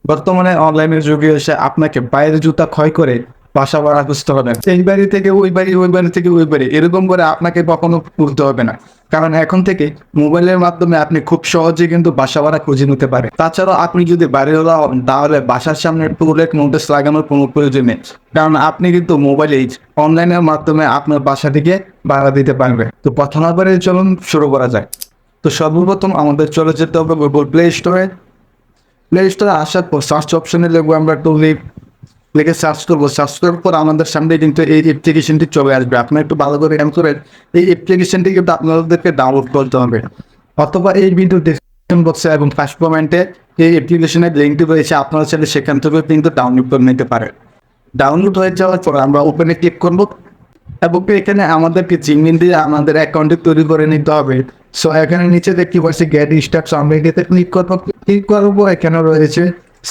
বর্তমানে অনলাইনের যুগে এসে আপনাকে বাইরের জুতা ক্ষয় করে বাসা ভাড়া খুঁজতে হবে না। এই বাড়ি থেকে ওই বাড়ি, ওই বাড়ি থেকে ওই বাড়ি, এরকম করে আপনাকে কখনো ঘুরতে হবে না। কারণ এখন থেকে মোবাইলের মাধ্যমে আপনি খুব সহজে কিন্তু বাসা ভাড়া খুঁজে নিতে পারেন। তাছাড়াও আপনি যদি বাড়িওয়ালা হন তাহলে বাসার সামনে টুলেট নোটিশ লাগানোর কোনো প্রয়োজন নেই। কারণ আপনি কিন্তু মোবাইলে অনলাইনের মাধ্যমে আপনার বাসা থেকে ভাড়া দিতে পারবেন। তো কথা না বাড়িয়ে চলুন শুরু করা যায়। তো সর্বপ্রথম আমাদের চলে যেতে হবে গুগল প্লে স্টোরে। প্লে স্টোরে আসার পর সার্চ অপশনে লিখবো আমরা লিখে সার্চ করবো। সার্চ করার পর আমাদের সামনে কিন্তু এই অ্যাপ্লিকেশনটি চলে আসবে। আপনার একটু ভালো করে খেয়াল করেন, এই অ্যাপ্লিকেশনটি কিন্তু আপনাদেরকে ডাউনলোড করতে হবে, অথবা এই ভিডিও ডেসক্রিপশন বক্সে এবং ফার্স্ট কমেন্টে এই অ্যাপ্লিকেশনের লিঙ্কটি রয়েছে, আপনারা চাইলে সেখান থেকে কিন্তু ডাউনলোড করে নিতে পারেন। ডাউনলোড হয়ে যাওয়ার পর আমরা ওপেনে ক্লিক করবো এবং এখানে আমাদেরকে জিমেইল দিয়ে আমাদের অ্যাকাউন্টটি তৈরি করে নিতে হবে। সো এখানে নিচে দেখতে পাচ্ছি গেট স্টার্ট, আমরা এটিতে ক্লিক করবো। ক্লিক করবো, এখানে রয়েছে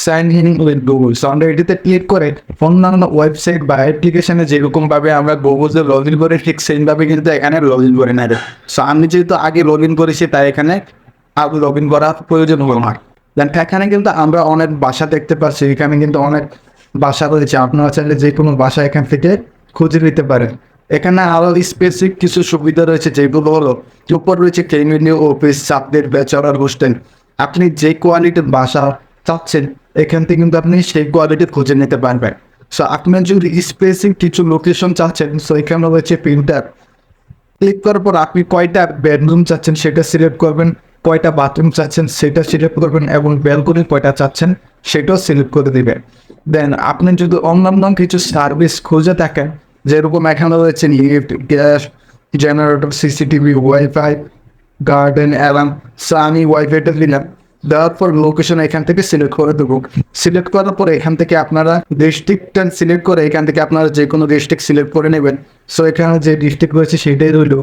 sign in with Google. So আমরা এটিতে ক্লিক করে অন্যান্য ওয়েবসাইট বা অ্যাপ্লিকেশনে যেরকম ভাবে আমরা গুগলে লগ ইন করে ঠিক সেইভাবে কিন্তু এখানে লগ ইন করে নেবে। সো আমি যেহেতু আগে লগ ইন করেছি তাই এখানে আর লগ ইন করার প্রয়োজন হলো না। দেন এখানে কিন্তু আমরা অনেক বাসা দেখতে পাচ্ছি, এখানে কিন্তু অনেক বাসা রয়েছে। আপনারা চাইলে যে কোনো বাসা এখান থেকে খুঁজে নিতে পারেন। এখানে আরো স্পেসিফিক কিছু সুবিধা রয়েছে, যেগুলো হলো উপর রয়েছে family, office, sublet, bachelor, hostel. আপনি যে কোয়ালিটির বাসা চাচ্ছেন এখান থেকে কিন্তু আপনি সেই কোয়ালিটি খুঁজে নিতে পারবেন। সো আপনি যদি স্পেসিফিক কিছু লোকেশন চাচ্ছেন, সো এখানে রয়েছে প্রিন্টার। ক্লিক করার পর আপনি কয়টা বেডরুম চাচ্ছেন সেটা সিলেক্ট করবেন, কয়টা বাথরুম চাচ্ছেন সেটা সিলেক্ট করবেন এবং ব্যালকনি কয়টা চাচ্ছেন সেটাও সিলেক্ট করে দিবেন। দেন আপনি যদি অন্যান্য কিছু সার্ভিস খুঁজে থাকেন, যেরকম এখানে রয়েছে lift, gas, generator, CCTV, wifi, garden, alarm, so আমি ওয়াইফাইটা দিলাম। দেওয়ার পর লোকেশন এখান থেকে সিলেক্ট করে দেবো। সিলেক্ট করার পরে এখান থেকে আপনারা ডিস্ট্রিক্টটা সিলেক্ট করে এখান থেকে আপনারা যে কোনো ডিস্ট্রিক্ট সিলেক্ট করে নেবেন। সো এখানে যে ডিস্ট্রিক্ট রয়েছে সেটাই রইল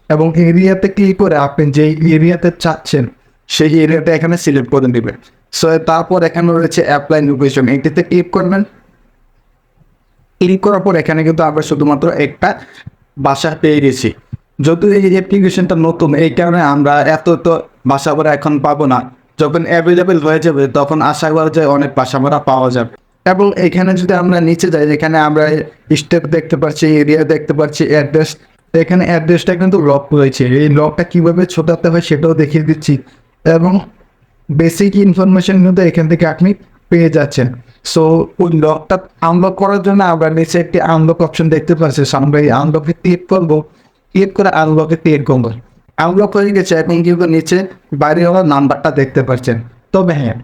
এবং এরিয়াতে ক্লিক করে আপনি যেই এরিয়াতে চাচ্ছেন সেই এরিয়াটা এখানে সিলেক্ট করে নেবেন। সো তারপর এখানে রয়েছে অ্যাপ্লাই লোকেশন, এটিতে ক্লিক করবেন। ক্লিক করার পর এখানে কিন্তু আমরা শুধুমাত্র একটা বাসা পেয়ে গেছি। যদিও এই অ্যাপ্লিকেশনটা নতুন, এই কারণে আমরা এত তো বাসা ভাড়া এখন পাবো না। যখন অ্যাভেলেবেল হয়ে যাবে তখন আশা করা যায় অনেক বাসা ভাড়া পাওয়া যাবে। এবং এখানে যদি আমরা নিচে যাই, এখানে আমরা স্টেপ দেখতে পাচ্ছি, এরিয়া দেখতে পাচ্ছি, অ্যাড্রেস। এখানে অ্যাড্রেসটা কিন্তু লক রয়েছে, এই লকটা কীভাবে ছোটাতে হয় সেটাও দেখিয়ে দিচ্ছি এবং বেসিক ইনফরমেশন কিন্তু এখান থেকে আপনি পেয়ে যাচ্ছেন। সো ওই লকটা আনলক করার জন্য আমরা নিচে একটি আনলক অপশন দেখতে পাচ্ছি। আমরা এই আনলকে ক্লিক করবো, ক্লিক করে আনলকে ক্লিক করবো। আনলক হয়ে গেছে এবং কিন্তু নিচে বাড়িওয়ালার নাম্বারটা দেখতে পাচ্ছেন। তবে হ্যাঁ,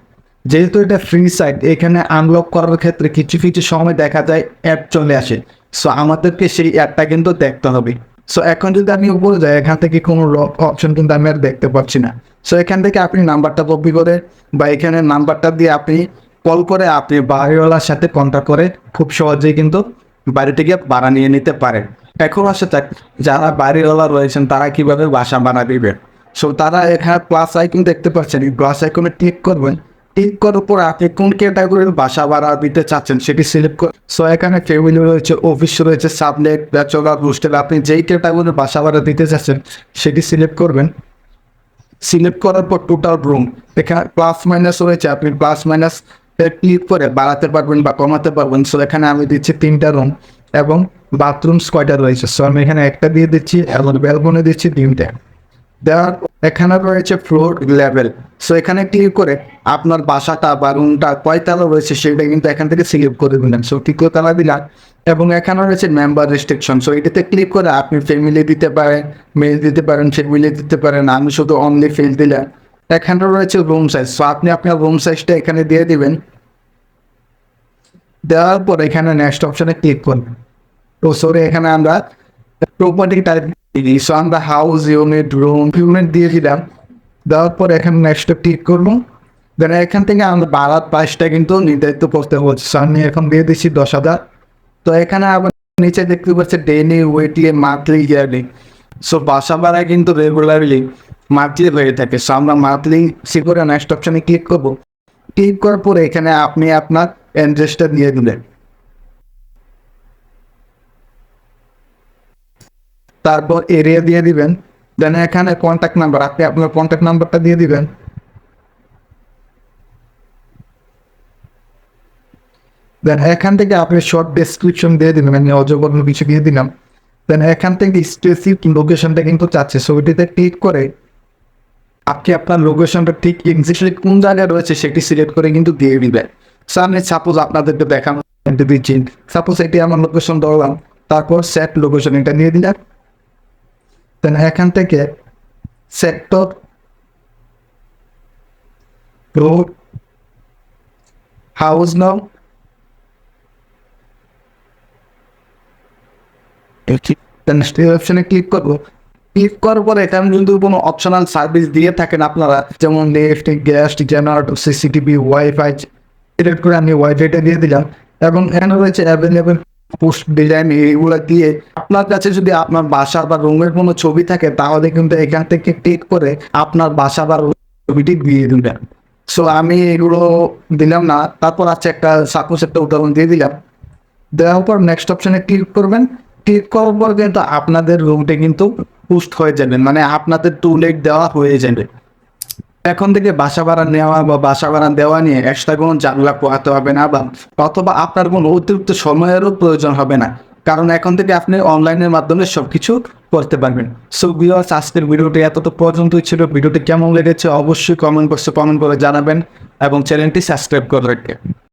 যেহেতু এটা ফ্রি সাইট, এখানে আনলক করার ক্ষেত্রে কিছু কিছু সময় দেখা যায় অ্যাড চলে আসে। সো আমাদেরকে সেই অ্যাডটা কিন্তু দেখতে হবে। সো এখন যদি আমি উপরে যাই, এখান থেকে কোনো লক অপশন কিন্তু আমি আর দেখতে পাচ্ছি না। সো এখান থেকে আপনি নাম্বারটা কপি করে বা এখানে নাম্বারটা দিয়ে আপনি কল করে আপনি বাড়িওয়ালার সাথে কন্ট্যাক্ট করে খুব সহজেই কিন্তু বাড়ি থেকে ভাড়া নিয়ে নিতে পারেন। এখন আসে যাক, যারা বাড়িওয়ালা রয়েছেন তারা কিভাবে বাসা ভাড়া দিবেন। সো তারা এখানে প্লাস আইকন দেখতে পাচ্ছেন, এই প্লাস আইকনে ক্লিক করবেন। ক্লিক করার পর আপনি কোন ক্যাটাগরির বাসা ভাড়া দিতে চাচ্ছেন সেটি সিলেক্ট করুন। সো এখানে ফ্যামিলি রয়েছে, অফিস রয়েছে, সাবলেট, ব্যাচেলর, হোস্টেল। আপনি যেই ক্যাটাগরির বাসা ভাড়া দিতে চাচ্ছেন সেটি সিলেক্ট করবেন। সিলেক্ট করার পর টোটাল রুম, এখানে প্লাস মাইনাস রয়েছে, আপনি প্লাস মাইনাস ক্লিক করে বাড়াতে পারবেন বা কমাতে পারবেন। সো এখানে আমি দিচ্ছি 3টা রুম এবং বাথরুমস কয়টা রয়েছে, সো আমি এখানে একটা দিয়ে দিচ্ছি এবং ব্যালকনি দিচ্ছি 3টে। দেওয়ার এখানে রয়েছে ফ্লোর লেভেল। সো এখানে ক্লিক করে আপনার বাসাটা বা রুমটা কয়তলা রয়েছে সেটা কিন্তু এখান থেকে সিলেক্ট করে দিলেন। সো তৃতীয়তলা দিলাম এবং এখানে রয়েছে মেম্বার রেস্ট্রিকশন। সো এটাতে ক্লিক করে আপনি ফ্যামিলি দিতে পারেন, মেল দিতে পারেন, ফ্যামিলি দিতে পারেন। আমি শুধু অনলি ফিল দিলাম। এখানে রয়েছে রুম সাইজ। সো আপনি আপনার রুম সাইজটা এখানে দিয়ে দিবেন। দেওয়ার পর এখানে নেক্সট অপশনে ক্লিক করবেন। তো সরি, এখানে আমরা প্রপার্টি টাইপ দিই। সো আমরা হাউস, ইউনিট, রুম, ইউনিট দিয়ে দিলাম। দেওয়ার পর এখানে নেক্সট ক্লিক করবো। দেন এখান থেকে আমরা ভাড়ার প্রাইসটা কিন্তু নির্ধারিত করতে হচ্ছে। সো আমি এখন দিয়ে দিচ্ছি 10,000। তো এখানে আবার নিচে দেখতে পাচ্ছি daily, weekly, monthly, yearly. So বাসা ভাড়া কিন্তু রেগুলারলি মান্থলি হয়ে থাকে। সো আমরা মান্থলি সে করে নেক্সট অপশনে ক্লিক করবো। ক্লিক করার পরে এখানে আপনি আপনার অ্যাড্রেসটা দিয়ে দিলেন। তারপর এরিয়া দিয়ে দিবেন। দেন এখানে কন্ট্যাক্ট নাম্বার, আপনি আপনার কন্ট্যাক্ট নাম্বারটা দিয়ে দিবেন। দেন এখান থেকে আপনি শর্ট ডেসক্রিপশন দিয়ে দিলাম, আমি অজগর কিছু দিয়ে দিলাম। দেন এখান থেকে স্পেসিফিক লোকেশনটা কিন্তু চাচ্ছে, সো ওইটাতে ক্লিক করে আপনি আপনার লোকেশনটা ঠিক এক্স্যাক্টলি কোন জায়গায় রয়েছে সেটি সিলেক্ট করে কিন্তু দিয়ে দিবেন। সো আমি সাপোজ আপনাদেরকে দেখানো দিচ্ছি, সাপোজ এটি আমার লোকেশন ধরলাম, তারপর সেট লোকেশন এটা নিয়ে দিলাম। দেন এখান থেকে সেক্টর, রোড, হাউস নাও, দেন অপশনে ক্লিক করবো। ক্লিক করার পরে এখানে কিন্তু কোনো অপশনাল সার্ভিস দিয়ে থাকেন আপনারা, যেমন NEFT, gas, generator, CCTV, wifi, এটা করে আমি ওয়াইফাইটা দিয়ে দিলাম। এবং এখানে রয়েছে অ্যাভেলেবেল পোস্ট ডিজাইন, এইগুলো দিয়ে আপনার কাছে যদি আপনার বাসা বা রুমের কোনো ছবি থাকে তাহলে কিন্তু এখান থেকে ক্লিক করে আপনার বাসা বা ছবিটি দিয়ে দিবেন। সো আমি এগুলো দিলাম না, তারপর আছে একটা সাপোজ একটা উদাহরণ দিয়ে দিলাম। দেওয়ার পর নেক্সট অপশনে ক্লিক করবেন। ক্লিক করার পর কিন্তু আপনাদের রুমটা কিন্তু পুস্ট হয়ে যাবে, মানে আপনাদের টু লেট দেওয়া হয়ে যাবে। এখন থেকে বাসা ভাড়া নেওয়া বা বাসা ভাড়া দেওয়া নিয়ে এক্সট্রা কোনো ঝামেলা পোহাতে হবে না, বা অথবা আপনার কোনো অতিরিক্ত সময়েরও প্রয়োজন হবে না, কারণ এখন থেকে আপনি অনলাইনের মাধ্যমে সবকিছু করতে পারবেন। সো ভিউয়ার্স, আজকের ভিডিওটি এতটা পর্যন্তই ছিল। ভিডিওটি কেমন লেগেছে অবশ্যই কমেন্ট বক্সে কমেন্ট করে জানাবেন এবং চ্যানেলটি সাবস্ক্রাইব করে রাখবেন।